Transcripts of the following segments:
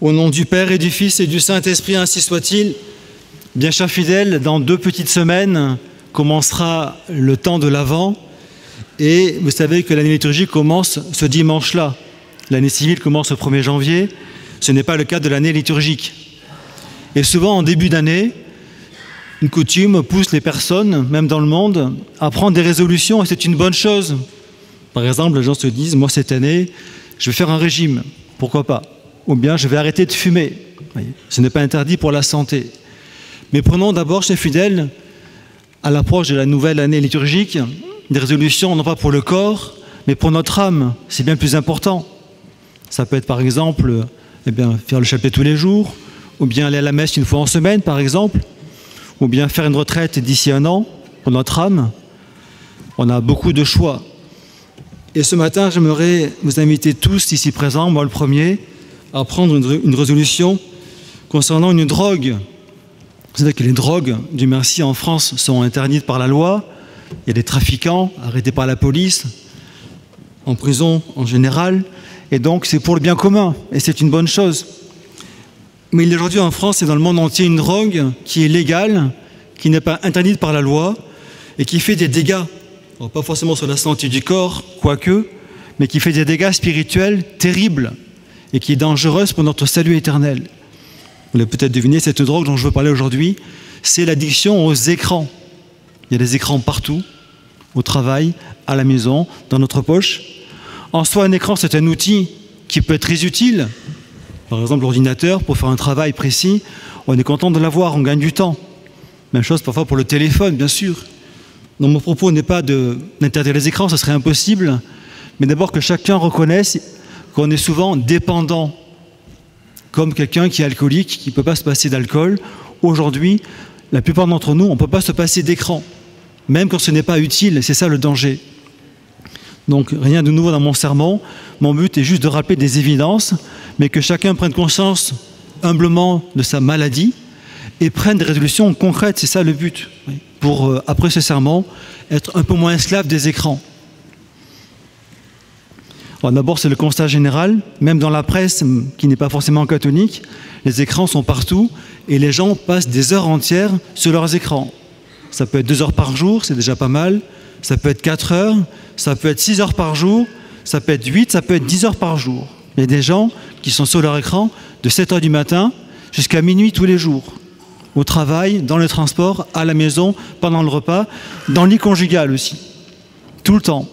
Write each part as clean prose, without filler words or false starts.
Au nom du Père et du Fils et du Saint-Esprit, ainsi soit-il. Bien chers fidèles, dans 2 petites semaines commencera le temps de l'Avent. Et vous savez que l'année liturgique commence ce dimanche-là. L'année civile commence le 1er janvier. Ce n'est pas le cas de l'année liturgique. Et souvent, en début d'année, une coutume pousse les personnes, même dans le monde, à prendre des résolutions, et c'est une bonne chose. Par exemple, les gens se disent, moi cette année, je vais faire un régime, pourquoi pas? Ou bien je vais arrêter de fumer. Ce n'est pas interdit pour la santé. Mais prenons d'abord, chers fidèles, à l'approche de la nouvelle année liturgique, des résolutions non pas pour le corps, mais pour notre âme. C'est bien plus important. Ça peut être par exemple, faire le chapelet tous les jours, ou bien aller à la messe une fois en semaine, par exemple, ou bien faire une retraite d'ici 1 an pour notre âme. On a beaucoup de choix. Et ce matin, j'aimerais vous inviter tous ici présents, moi le premier, à prendre une résolution concernant une drogue. Vous savez que les drogues, Dieu merci, en France sont interdites par la loi. Il y a des trafiquants arrêtés par la police, en prison en général. Et donc c'est pour le bien commun, et c'est une bonne chose. Mais il y a aujourd'hui en France et dans le monde entier une drogue qui est légale, qui n'est pas interdite par la loi, et qui fait des dégâts. Alors, pas forcément sur la santé du corps, quoique, mais qui fait des dégâts spirituels terribles, et qui est dangereuse pour notre salut éternel. Vous l'avez peut-être deviné, cette drogue dont je veux parler aujourd'hui, c'est l'addiction aux écrans. Il y a des écrans partout, au travail, à la maison, dans notre poche. En soi, un écran, c'est un outil qui peut être très utile. Par exemple, l'ordinateur, pour faire un travail précis, on est content de l'avoir, on gagne du temps. Même chose parfois pour le téléphone, bien sûr. Donc mon propos n'est pas d'interdire les écrans, ce serait impossible, mais d'abord que chacun reconnaisse qu'on est souvent dépendant, comme quelqu'un qui est alcoolique, qui ne peut pas se passer d'alcool. Aujourd'hui, la plupart d'entre nous, on ne peut pas se passer d'écran, même quand ce n'est pas utile, c'est ça le danger. Donc rien de nouveau dans mon sermon, mon but est juste de rappeler des évidences, mais que chacun prenne conscience humblement de sa maladie et prenne des résolutions concrètes, c'est ça le but, pour après ce sermon, être un peu moins esclave des écrans. D'abord, c'est le constat général, même dans la presse qui n'est pas forcément catholique, les écrans sont partout et les gens passent des heures entières sur leurs écrans. Ça peut être 2 heures par jour, c'est déjà pas mal, ça peut être 4 heures, ça peut être 6 heures par jour, ça peut être 8, ça peut être 10 heures par jour. Il y a des gens qui sont sur leur écran de 7 heures du matin jusqu'à minuit tous les jours, au travail, dans le transport, à la maison, pendant le repas, dans le lit conjugal aussi, tout le temps.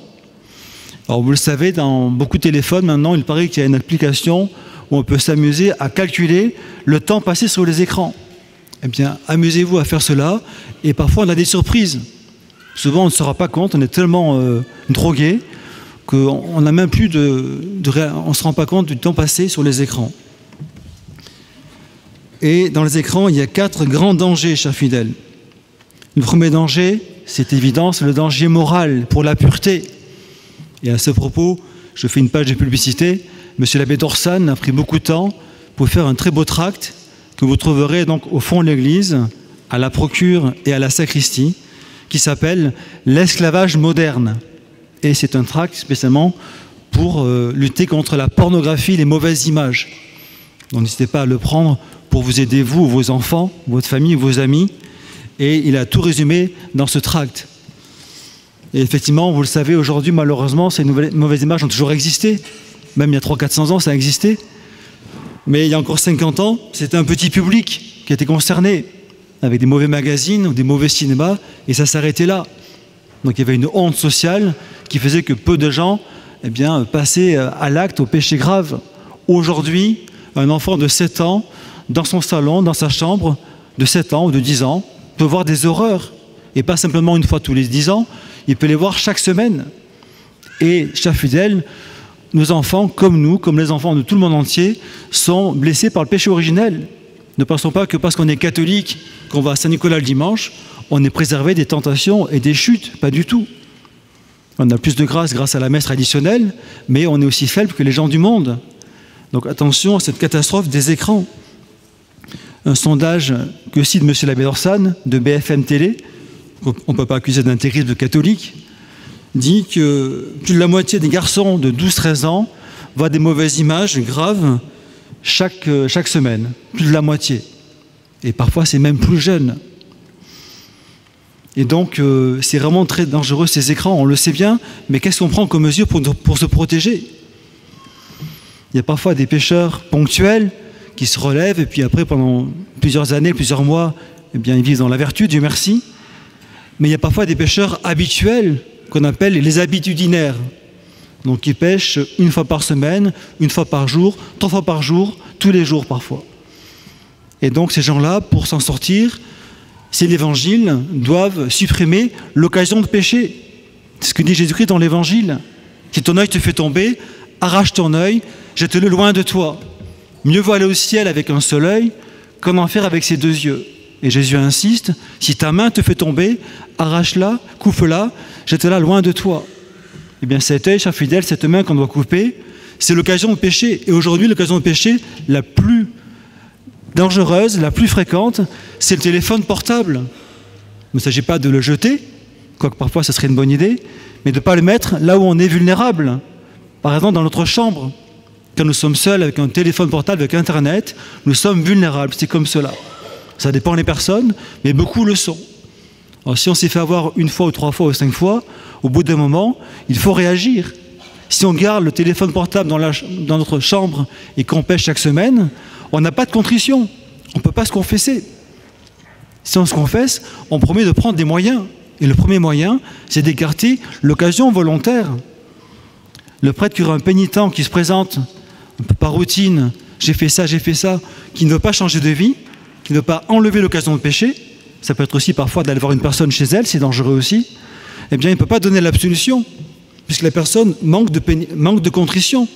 Alors vous le savez, dans beaucoup de téléphones maintenant, il paraît qu'il y a une application où on peut s'amuser à calculer le temps passé sur les écrans. Eh bien, amusez-vous à faire cela, et parfois on a des surprises. Souvent on ne se rend pas compte, on est tellement drogué qu'on n'a même plus on ne se rend pas compte du temps passé sur les écrans. Et dans les écrans, il y a 4 grands dangers, chers fidèles. Le premier danger, c'est évident, c'est le danger moral pour la pureté. Et à ce propos, je fais une page de publicité. Monsieur l'abbé d'Orsane a pris beaucoup de temps pour faire un très beau tract que vous trouverez donc au fond de l'église, à la procure et à la sacristie, qui s'appelle « L'esclavage moderne ». Et c'est un tract spécialement pour lutter contre la pornographie et les mauvaises images. Donc n'hésitez pas à le prendre pour vous aider, vous, vos enfants, votre famille, vos amis. Et il a tout résumé dans ce tract. Et effectivement, vous le savez, aujourd'hui, malheureusement, ces mauvaises images ont toujours existé. Même il y a 300-400 ans, ça a existé. Mais il y a encore 50 ans, c'était un petit public qui était concerné, avec des mauvais magazines ou des mauvais cinémas, et ça s'arrêtait là. Donc il y avait une honte sociale qui faisait que peu de gens passaient à l'acte, au péché grave. Aujourd'hui, un enfant de 7 ans, dans son salon, dans sa chambre, de 7 ans ou de 10 ans, peut voir des horreurs. Et pas simplement une fois tous les 10 ans, il peut les voir chaque semaine. Et, chers fidèles, nos enfants, comme nous, comme les enfants de tout le monde entier, sont blessés par le péché originel. Ne pensons pas que parce qu'on est catholique, qu'on va à Saint-Nicolas le dimanche, on est préservé des tentations et des chutes. Pas du tout. On a plus de grâce à la messe traditionnelle, mais on est aussi faible que les gens du monde. Donc attention à cette catastrophe des écrans. Un sondage que cite M. l'abbé d'Orsane, de BFM Télé, on ne peut pas accuser d'intégrisme catholique, dit que plus de la moitié des garçons de 12-13 ans voient des mauvaises images graves chaque semaine, plus de la moitié. Et parfois, c'est même plus jeune. Et donc, c'est vraiment très dangereux ces écrans, on le sait bien, mais qu'est-ce qu'on prend comme mesure pour se protéger? Il y a parfois des pécheurs ponctuels qui se relèvent, et puis après, pendant plusieurs années, plusieurs mois, eh bien, ils vivent dans la vertu, Dieu merci. Mais il y a parfois des pécheurs habituels, qu'on appelle les habitudinaires. Donc, ils pêchent une fois par semaine, une fois par jour, 3 fois par jour, tous les jours parfois. Et donc, ces gens-là, pour s'en sortir, c'est l'Évangile, doivent supprimer l'occasion de pécher. C'est ce que dit Jésus-Christ dans l'Évangile. Si ton œil te fait tomber, arrache ton œil, jette-le loin de toi. Mieux vaut aller au ciel avec un seul œil qu'en enfer avec ses 2 yeux. Et Jésus insiste, si ta main te fait tomber, arrache-la, coupe-la, jette-la loin de toi. Eh bien cet œil, cher fidèle, cette main qu'on doit couper, c'est l'occasion de pécher. Et aujourd'hui, l'occasion de pécher la plus dangereuse, la plus fréquente, c'est le téléphone portable. Il ne s'agit pas de le jeter, quoique parfois ça serait une bonne idée, mais de ne pas le mettre là où on est vulnérable. Par exemple, dans notre chambre, quand nous sommes seuls avec un téléphone portable, avec Internet, nous sommes vulnérables, c'est comme cela. Ça dépend des personnes, mais beaucoup le sont. Alors, si on s'est fait avoir 1 fois ou 3 fois ou 5 fois, au bout d'un moment, il faut réagir. Si on garde le téléphone portable dans notre chambre et qu'on pêche chaque semaine, on n'a pas de contrition, on ne peut pas se confesser. Si on se confesse, on promet de prendre des moyens. Et le premier moyen, c'est d'écarter l'occasion volontaire. Le prêtre cure impénitent qui se présente par routine, j'ai fait ça, qui ne veut pas changer de vie, qui ne veut pas enlever l'occasion de pécher, ça peut être aussi parfois d'aller voir une personne chez elle, c'est dangereux aussi, eh bien il ne peut pas donner l'absolution, puisque la personne manque de contrition.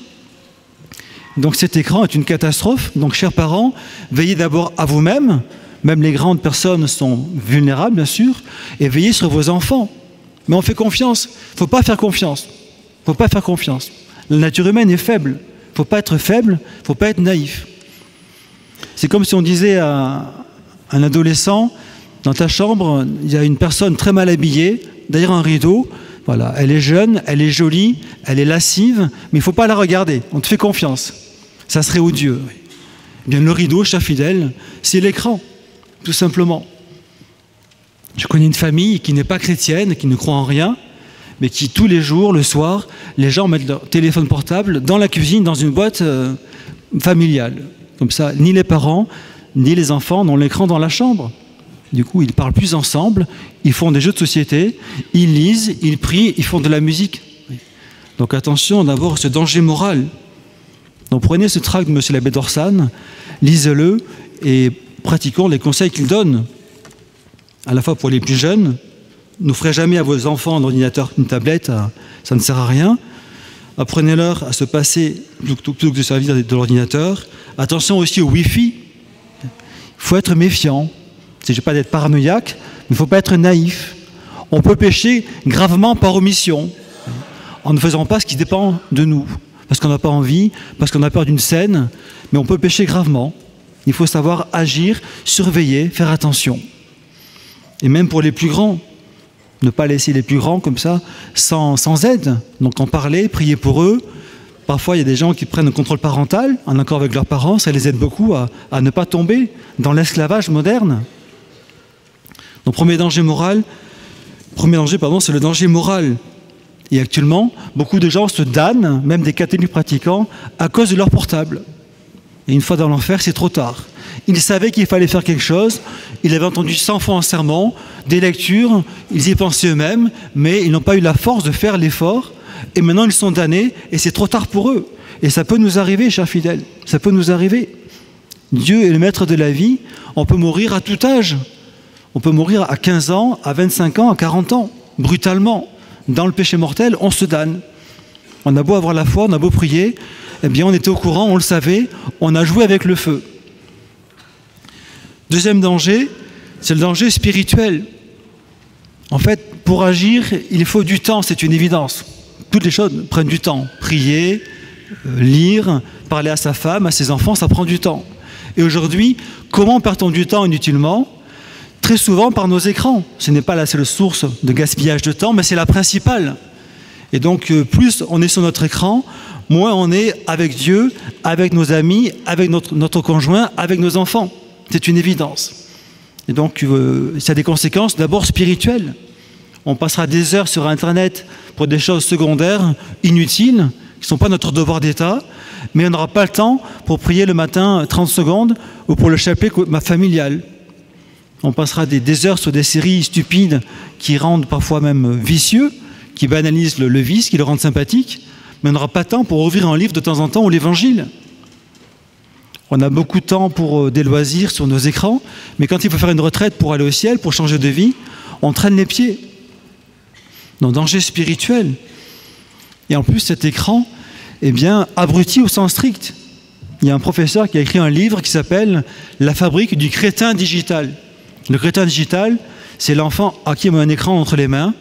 Donc cet écran est une catastrophe. Donc chers parents, veillez d'abord à vous-même, même les grandes personnes sont vulnérables bien sûr, et veillez sur vos enfants. Mais on fait confiance, il ne faut pas faire confiance. Il ne faut pas faire confiance. La nature humaine est faible, il ne faut pas être faible, il ne faut pas être naïf. C'est comme si on disait à un adolescent, dans ta chambre, il y a une personne très mal habillée, derrière un rideau, voilà, elle est jeune, elle est jolie, elle est lascive, mais il ne faut pas la regarder, on te fait confiance. Ça serait odieux. Eh bien, le rideau, cher fidèle, c'est l'écran, tout simplement. Je connais une famille qui n'est pas chrétienne, qui ne croit en rien, mais qui, tous les jours, le soir, les gens mettent leur téléphone portable dans la cuisine, dans une boîte familiale. Comme ça, ni les parents, ni les enfants n'ont l'écran dans la chambre. Du coup, ils ne parlent plus ensemble, ils font des jeux de société, ils lisent, ils prient, ils font de la musique. Donc attention d'abord à ce danger moral. Donc prenez ce tract de M. l'abbé d'Orsane, lisez-le et pratiquons les conseils qu'il donne. À la fois pour les plus jeunes, n'offrez jamais à vos enfants un ordinateur, une tablette, ça ne sert à rien. Apprenez-leur à se passer, plutôt que de servir de l'ordinateur. Attention aussi au Wi-Fi. Il faut être méfiant. Il ne s'agit pas d'être paranoïaque, mais il ne faut pas être naïf. On peut pécher gravement par omission, en ne faisant pas ce qui dépend de nous. Parce qu'on n'a pas envie, parce qu'on a peur d'une scène, mais on peut pécher gravement. Il faut savoir agir, surveiller, faire attention. Et même pour les plus grands, ne pas laisser les plus grands comme ça, sans aide. Donc en parler, prier pour eux. Parfois, il y a des gens qui prennent le contrôle parental, en accord avec leurs parents, ça les aide beaucoup à ne pas tomber dans l'esclavage moderne. Donc premier danger, c'est le danger moral. Et actuellement, beaucoup de gens se damnent, même des catholiques pratiquants, à cause de leur portable. Et une fois dans l'enfer, c'est trop tard. Ils savaient qu'il fallait faire quelque chose, ils avaient entendu 100 fois un sermon, des lectures, ils y pensaient eux-mêmes, mais ils n'ont pas eu la force de faire l'effort, et maintenant ils sont damnés, et c'est trop tard pour eux. Et ça peut nous arriver, chers fidèles, ça peut nous arriver. Dieu est le maître de la vie, on peut mourir à tout âge. On peut mourir à 15 ans, à 25 ans, à 40 ans, brutalement. Dans le péché mortel, on se damne. On a beau avoir la foi, on a beau prier, eh bien on était au courant, on le savait, on a joué avec le feu. Deuxième danger, c'est le danger spirituel. En fait, pour agir, il faut du temps, c'est une évidence. Toutes les choses prennent du temps. Prier, lire, parler à sa femme, à ses enfants, ça prend du temps. Et aujourd'hui, comment perd-on du temps inutilement ? Très souvent par nos écrans. Ce n'est pas la seule source de gaspillage de temps, mais c'est la principale. Et donc, plus on est sur notre écran, moins on est avec Dieu, avec nos amis, avec notre conjoint, avec nos enfants. C'est une évidence. Et donc, ça a des conséquences d'abord spirituelles. On passera des heures sur Internet pour des choses secondaires, inutiles, qui ne sont pas notre devoir d'État, mais on n'aura pas le temps pour prier le matin 30 secondes ou pour le chapelet familial. On passera des heures sur des séries stupides qui rendent parfois même vicieux, qui banalisent le vice, qui le rendent sympathique, mais on n'aura pas le temps pour ouvrir un livre de temps en temps ou l'Évangile. On a beaucoup de temps pour des loisirs sur nos écrans, mais quand il faut faire une retraite pour aller au ciel, pour changer de vie, on traîne les pieds. Donc, danger spirituel. Et en plus, cet écran, eh bien, abruti au sens strict. Il y a un professeur qui a écrit un livre qui s'appelle « La fabrique du crétin digital ». Le crétin digital, c'est l'enfant à qui on met un écran entre les mains,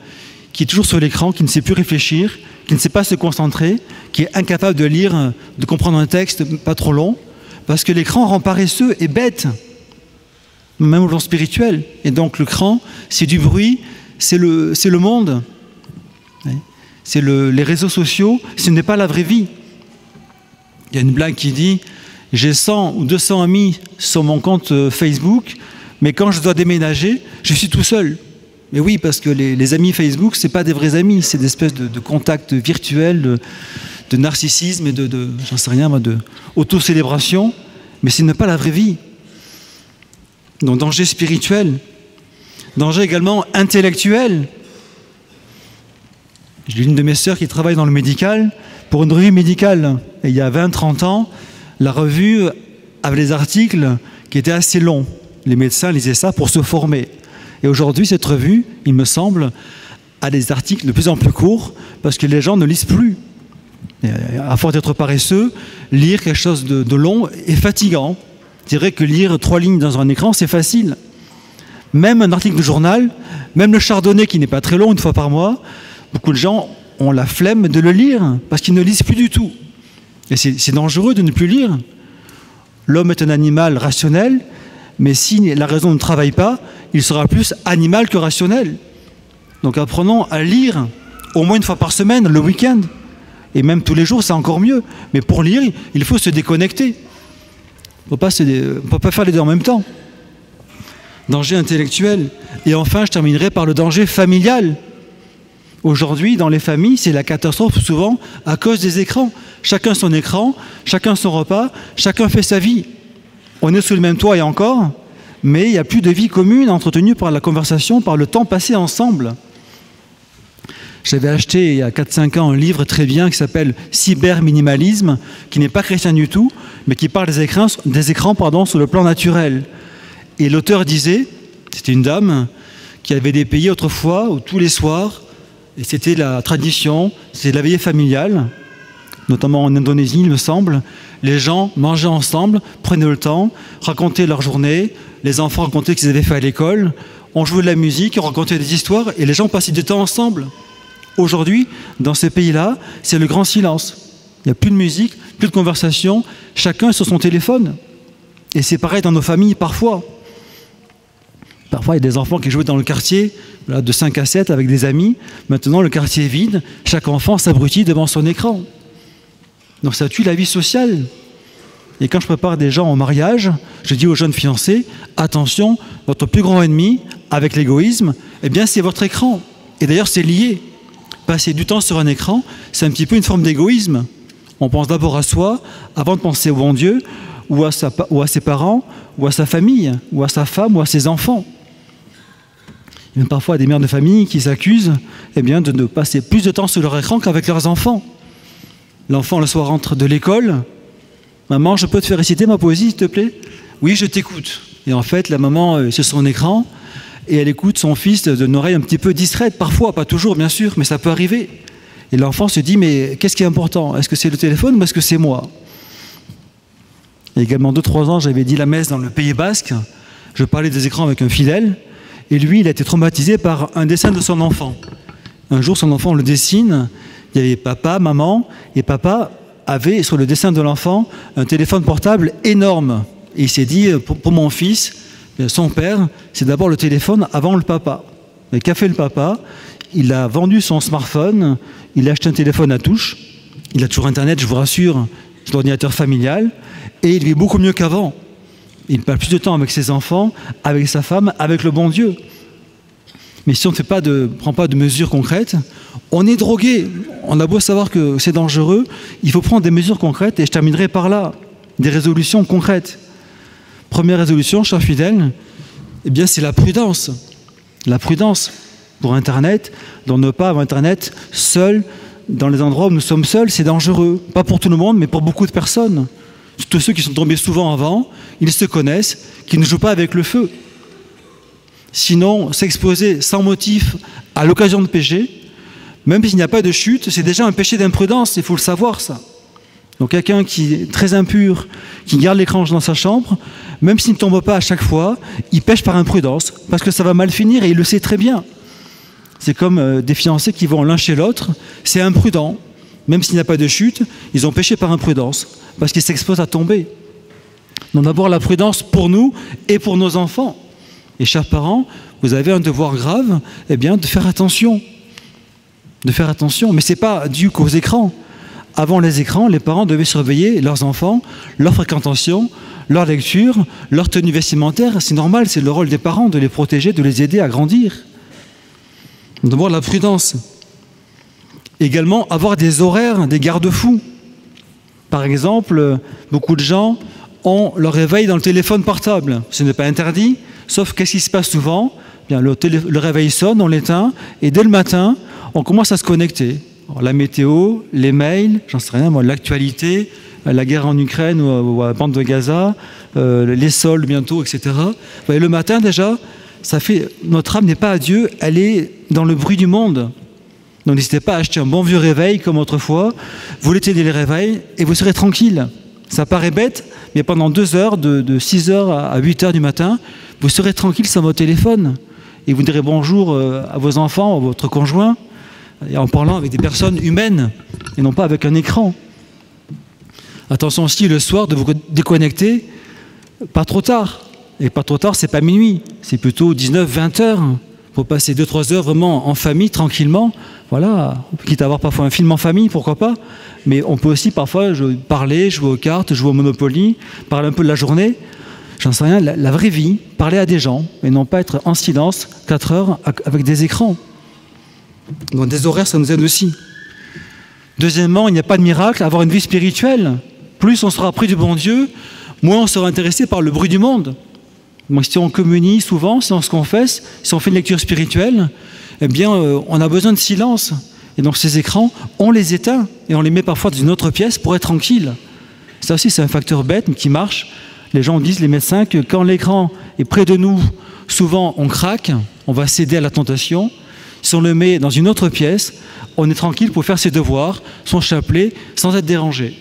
qui est toujours sur l'écran, qui ne sait plus réfléchir, qui ne sait pas se concentrer, qui est incapable de lire, de comprendre un texte pas trop long, parce que l'écran rend paresseux et bête, même au plan spirituel. Et donc l'écran, c'est du bruit, c'est le monde, c'est les réseaux sociaux, ce n'est pas la vraie vie. Il y a une blague qui dit « J'ai 100 ou 200 amis sur mon compte Facebook, mais quand je dois déménager, je suis tout seul. » Mais oui, parce que les amis Facebook, ce n'est pas des vrais amis, c'est des espèces de contacts virtuels, de narcissisme et j'en sais rien, de auto-célébration, mais ce n'est pas la vraie vie. Donc danger spirituel, danger également intellectuel. J'ai une de mes sœurs qui travaille dans le médical, pour une revue médicale. Et il y a 20-30 ans, la revue avait des articles qui étaient assez longs. Les médecins lisaient ça pour se former. Et aujourd'hui, cette revue, il me semble, a des articles de plus en plus courts parce que les gens ne lisent plus. Et à force d'être paresseux, lire quelque chose de long est fatigant. Je dirais que lire 3 lignes dans un écran, c'est facile. Même un article de journal, même le Chardonnay qui n'est pas très long, une fois par mois, beaucoup de gens ont la flemme de le lire parce qu'ils ne lisent plus du tout. Et c'est dangereux de ne plus lire. L'homme est un animal rationnel, mais si la raison ne travaille pas, il sera plus animal que rationnel. Donc apprenons à lire au moins une fois par semaine, le week-end. Et même tous les jours, c'est encore mieux. Mais pour lire, il faut se déconnecter. On ne peut pas faire les deux en même temps. Danger intellectuel. Et enfin, je terminerai par le danger familial. Aujourd'hui, dans les familles, c'est la catastrophe souvent à cause des écrans. Chacun son écran, chacun son repas, chacun fait sa vie. On est sous le même toit et encore, mais il n'y a plus de vie commune entretenue par la conversation, par le temps passé ensemble. J'avais acheté il y a 4-5 ans un livre très bien qui s'appelle « Cyberminimalisme », qui n'est pas chrétien du tout, mais qui parle des écrans sur le plan naturel. Et l'auteur disait, c'était une dame qui avait des pays autrefois où tous les soirs, et c'était la tradition, c'était la veillée familiale, notamment en Indonésie, il me semble, les gens mangeaient ensemble, prenaient le temps, racontaient leur journée, les enfants racontaient ce qu'ils avaient fait à l'école, on jouait de la musique, on racontait des histoires, et les gens passaient du temps ensemble. Aujourd'hui, dans ces pays-là, c'est le grand silence. Il n'y a plus de musique, plus de conversation, chacun sur son téléphone. Et c'est pareil dans nos familles parfois. Parfois, il y a des enfants qui jouaient dans le quartier, là, de 5 à 7 avec des amis. Maintenant, le quartier est vide, chaque enfant s'abrutit devant son écran. Donc ça tue la vie sociale. Et quand je prépare des gens au mariage, je dis aux jeunes fiancés, attention, votre plus grand ennemi, avec l'égoïsme, eh bien c'est votre écran. Et d'ailleurs, c'est lié. Passer du temps sur un écran, c'est un petit peu une forme d'égoïsme. On pense d'abord à soi, avant de penser au bon Dieu, ou à ses parents, ou à sa famille, ou à sa femme, ou à ses enfants. Il y a même parfois des mères de famille qui s'accusent eh bien, de ne passer plus de temps sur leur écran qu'avec leurs enfants. L'enfant, le soir, rentre de l'école. « Maman, je peux te faire réciter ma poésie, s'il te plaît ?»« Oui, je t'écoute. » Et en fait, la maman est sur son écran et elle écoute son fils d'une oreille un petit peu distraite, parfois, pas toujours, bien sûr, mais ça peut arriver. Et l'enfant se dit « Mais qu'est-ce qui est important? Est-ce que c'est le téléphone ou est-ce que c'est moi ?» Il y a également 2-3 ans, j'avais dit la messe dans le Pays Basque. Je parlais des écrans avec un fidèle. Et lui, il a été traumatisé par un dessin de son enfant. Un jour, son enfant le dessine. Il y avait papa, maman, et papa avait sur le dessin de l'enfant un téléphone portable énorme. Et il s'est dit, pour mon fils, son père, c'est d'abord le téléphone avant le papa. Mais qu'a fait le papa? Il a vendu son smartphone, il a acheté un téléphone à touche, Il a toujours Internet, je vous rassure, c'est l'ordinateur familial, et il vit beaucoup mieux qu'avant. Il passe plus de temps avec ses enfants, avec sa femme, avec le bon Dieu. Mais si on ne prend pas de mesures concrètes, on est drogué. On a beau savoir que c'est dangereux, il faut prendre des mesures concrètes, et je terminerai par là, des résolutions concrètes. Première résolution, chers fidèles, eh bien c'est la prudence. La prudence pour Internet, de ne pas avoir Internet seul, dans les endroits où nous sommes seuls, c'est dangereux. Pas pour tout le monde, mais pour beaucoup de personnes. Tous ceux qui sont tombés souvent avant, ils se connaissent, qui ne jouent pas avec le feu. Sinon, s'exposer sans motif à l'occasion de pécher, même s'il n'y a pas de chute, c'est déjà un péché d'imprudence, il faut le savoir ça. Donc quelqu'un qui est très impur, qui garde l'écran dans sa chambre, même s'il ne tombe pas à chaque fois, il pêche par imprudence, parce que ça va mal finir et il le sait très bien. C'est comme des fiancés qui vont l'un chez l'autre, c'est imprudent. Même s'il n'y a pas de chute, ils ont péché par imprudence, parce qu'ils s'exposent à tomber. Donc d'abord la prudence pour nous et pour nos enfants. Et chers parents, vous avez un devoir grave, eh bien, de faire attention. De faire attention, mais ce n'est pas dû qu'aux écrans. Avant les écrans, les parents devaient surveiller leurs enfants, leur fréquentation, leur lecture, leur tenue vestimentaire. C'est normal, c'est le rôle des parents de les protéger, de les aider à grandir. D'abord la prudence. Également avoir des horaires, des garde-fous. Par exemple, beaucoup de gens ont leur réveil dans le téléphone portable. Ce n'est pas interdit, sauf qu'est-ce qui se passe souvent? Bien, le réveil sonne, on l'éteint, et dès le matin, on commence à se connecter. Alors, la météo, les mails, j'en sais rien, moi, l'actualité, la guerre en Ukraine ou à la bande de Gaza, les soldes bientôt, etc. Et le matin déjà, ça fait, notre âme n'est pas à Dieu, elle est dans le bruit du monde. Donc n'hésitez pas à acheter un bon vieux réveil comme autrefois, vous l'éteignez les réveils et vous serez tranquille. Ça paraît bête, mais pendant 2 heures, de 6 heures à 8 heures du matin, vous serez tranquille sans votre téléphone. Et vous direz bonjour à vos enfants, à votre conjoint, et en parlant avec des personnes humaines, et non pas avec un écran. Attention aussi le soir de vous déconnecter, pas trop tard. Et pas trop tard, c'est pas minuit, c'est plutôt 19-20 heures. Pour passer 2-3 heures vraiment en famille, tranquillement. Voilà, quitte à avoir parfois un film en famille, pourquoi pas. Mais on peut aussi parfois parler, jouer aux cartes, jouer au Monopoly, parler un peu de la journée. J'en sais rien, la vraie vie, parler à des gens, et non pas être en silence 4 heures avec des écrans. Donc des horaires, ça nous aide aussi. Deuxièmement, il n'y a pas de miracle, avoir une vie spirituelle. Plus on sera près du bon Dieu, moins on sera intéressé par le bruit du monde. Donc, si on communie souvent, si on se confesse, si on fait une lecture spirituelle, eh bien, on a besoin de silence. Et donc ces écrans, on les éteint et on les met parfois dans une autre pièce pour être tranquille. Ça aussi, c'est un facteur bête, mais qui marche. Les gens disent, les médecins, que quand l'écran est près de nous, souvent on craque, on va céder à la tentation. Si on le met dans une autre pièce, on est tranquille pour faire ses devoirs, son chapelet, sans être dérangé.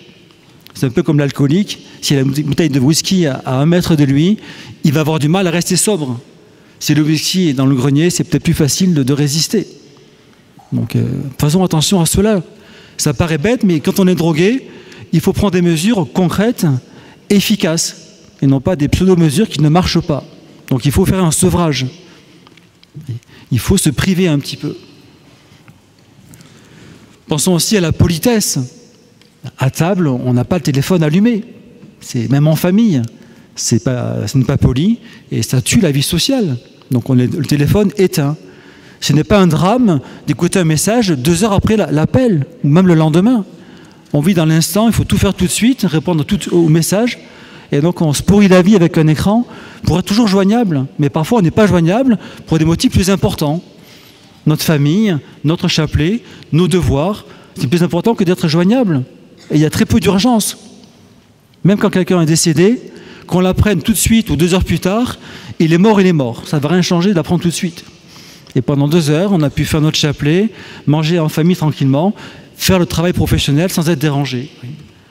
C'est un peu comme l'alcoolique. S'il a une bouteille de whisky à 1 mètre de lui, il va avoir du mal à rester sobre. Si le whisky est dans le grenier, c'est peut-être plus facile de résister. Donc, faisons attention à cela. Ça paraît bête, mais quand on est drogué, il faut prendre des mesures concrètes, efficaces, et non pas des pseudo-mesures qui ne marchent pas. Donc, il faut faire un sevrage. Il faut se priver un petit peu. Pensons aussi à la politesse. À table, on n'a pas le téléphone allumé. C'est même en famille. Ce n'est pas poli et ça tue la vie sociale. Donc le téléphone éteint. Ce n'est pas un drame d'écouter un message 2 heures après l'appel, ou même le lendemain. On vit dans l'instant, il faut tout faire tout de suite, répondre tout au message. Et donc on se pourrit la vie avec un écran pour être toujours joignable. Mais parfois on n'est pas joignable pour des motifs plus importants. Notre famille, notre chapelet, nos devoirs, c'est plus important que d'être joignable. Et il y a très peu d'urgence. Même quand quelqu'un est décédé, qu'on l'apprenne tout de suite ou 2 heures plus tard, il est mort. Ça ne va rien changer de l'apprendre tout de suite. Et pendant 2 heures, on a pu faire notre chapelet, manger en famille tranquillement, faire le travail professionnel sans être dérangé.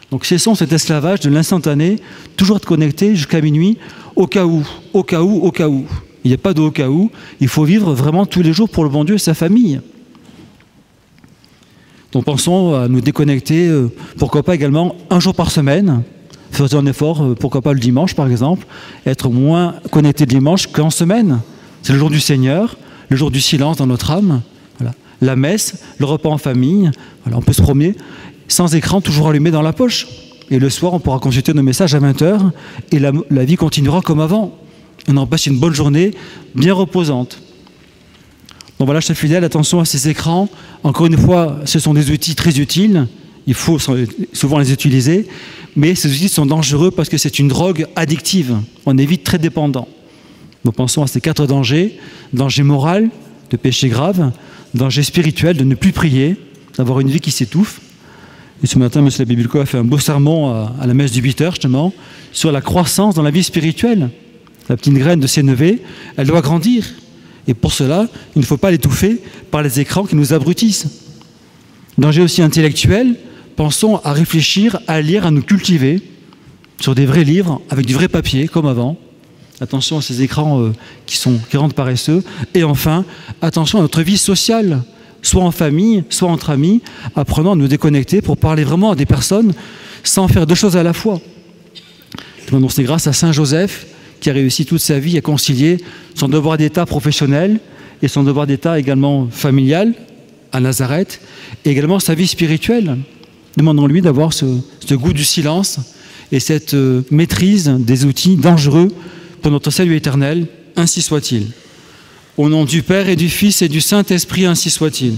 Donc cessons cet esclavage de l'instantané, toujours être connecté jusqu'à minuit, au cas où. Il n'y a pas de au cas où, il faut vivre vraiment tous les jours pour le bon Dieu et sa famille. Donc pensons à nous déconnecter, pourquoi pas également 1 jour par semaine. Faisons un effort, pourquoi pas le dimanche par exemple, être moins connecté le dimanche qu'en semaine. C'est le jour du Seigneur, le jour du silence dans notre âme. Voilà. La messe, le repas en famille, voilà, on peut se promener. sans écran, toujours allumé dans la poche. Et le soir, on pourra consulter nos messages à 20h et la vie continuera comme avant. On en passe une bonne journée, bien reposante. Donc voilà, chers fidèles, attention à ces écrans. Encore une fois, ce sont des outils très utiles. Il faut souvent les utiliser. Mais ces outils sont dangereux parce que c'est une drogue addictive. On est vite très dépendant. Nous pensons à ces 4 dangers. Danger moral, de péché grave. Danger spirituel, de ne plus prier, d'avoir une vie qui s'étouffe. Et ce matin, M. l'abbé Bulko a fait un beau sermon à la messe du 8h, justement, sur la croissance dans la vie spirituelle. La petite graine de sénévé, elle doit grandir. Et pour cela, il ne faut pas l'étouffer par les écrans qui nous abrutissent. Danger aussi intellectuel, pensons à réfléchir, à lire, à nous cultiver sur des vrais livres, avec du vrai papier, comme avant. Attention à ces écrans qui rendent paresseux. Et enfin, attention à notre vie sociale, soit en famille, soit entre amis, apprenant à nous déconnecter pour parler vraiment à des personnes sans faire 2 choses à la fois. Donc c'est grâce à Saint Joseph qui a réussi toute sa vie à concilier son devoir d'état professionnel et son devoir d'état également familial à Nazareth, et également sa vie spirituelle. Demandons-lui d'avoir ce goût du silence et cette maîtrise des outils dangereux pour notre salut éternel, ainsi soit-il. Au nom du Père et du Fils et du Saint-Esprit, ainsi soit-il.